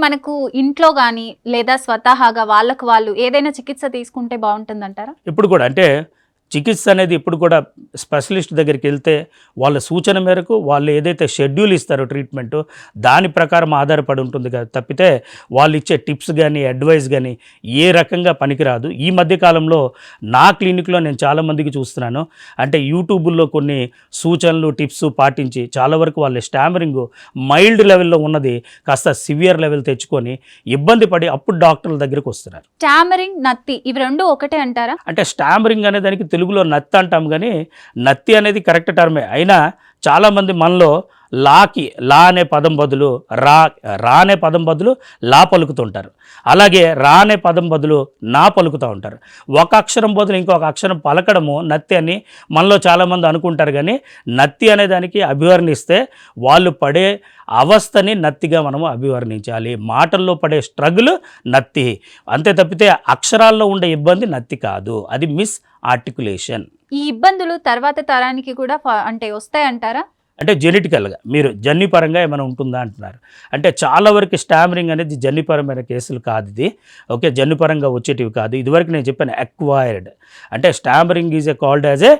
మనకు ఇంట్లో గాని లేదా స్వతహాగా వాళ్ళకు వాళ్ళు ఏదైనా చికిత్స తీసుకుంటే బాగుంటుందంటారా? ఇప్పుడు కూడా అంటే చికిత్స అనేది ఇప్పుడు కూడా స్పెషలిస్ట్ దగ్గరికి వెళ్తే వాళ్ళ సూచన మేరకు వాళ్ళు ఏదైతే షెడ్యూల్ ఇస్తారో ట్రీట్మెంట్ దాని ప్రకారం ఆధారపడి ఉంటుంది కదా తప్పితే వాళ్ళు ఇచ్చే టిప్స్ కానీ అడ్వైస్ కానీ ఏ రకంగా పనికిరాదు. ఈ మధ్యకాలంలో నా క్లినిక్లో నేను చాలామందికి చూస్తున్నాను. అంటే యూట్యూబ్లో కొన్ని సూచనలు టిప్స్ పాటించి చాలా వరకు వాళ్ళ స్టామరింగ్ మైల్డ్ లెవెల్లో ఉన్నది కాస్త సివియర్ లెవెల్ తెచ్చుకొని ఇబ్బంది పడి అప్పుడు డాక్టర్ల దగ్గరికి వస్తున్నారు. స్టామరింగ్, నత్తి ఇవి రెండు ఒకటే అంటారా? అంటే స్టామరింగ్ అనే దానికి తెలుగులో నత్తి అంటాం కానీ నత్తి అనేది కరెక్ట్ టర్మే అయినా చాలామంది మనలో లా అనే పదం బదులు రా అనే పదం బదులు లా పలుకుతుంటారు. అలాగే రా అనే పదం బదులు నా పలుకుతూ ఉంటారు. ఒక అక్షరం బదులు ఇంకొక అక్షరం పలకడము నత్తి అని మనలో చాలామంది అనుకుంటారు. కానీ నత్తి అనే దానికి అభివర్ణిస్తే వాళ్ళు పడే అవస్థని నత్తిగా మనము అభివర్ణించాలి. మాటల్లో పడే స్ట్రగుల్ నత్తి, అంతే తప్పితే అక్షరాల్లో ఉండే ఇబ్బంది నత్తి కాదు, అది మిస్ ఆర్టికులేషన్. ఈ ఇబ్బందులు తర్వాత తరానికి కూడా అంటే వస్తాయంటారా? అంటే జెనెటికల్గా మీరు జన్యుపరంగా ఏమైనా ఉంటుందా అంటున్నారు. అంటే చాలా వరకు స్టామరింగ్ అనేది జన్యుపరమైన కేసులు కాదు. ఇది ఓకే, జన్యుపరంగా వచ్చేటివి కాదు. ఇదివరకు నేను చెప్పాను అక్వైర్డ్. అంటే stammering is called as a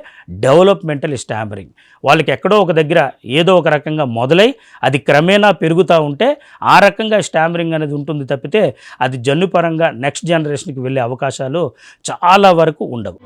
developmental stammering. వాళ్ళకి ఎక్కడో ఒక దగ్గర ఏదో ఒక రకంగా మొదలై అది క్రమేణా పెరుగుతూ ఉంటే ఆ రకంగా స్టామరింగ్ అనేది ఉంటుంది తప్పితే అది జన్యుపరంగా నెక్స్ట్ జనరేషన్కి వెళ్ళే అవకాశాలు చాలా వరకు ఉండవు.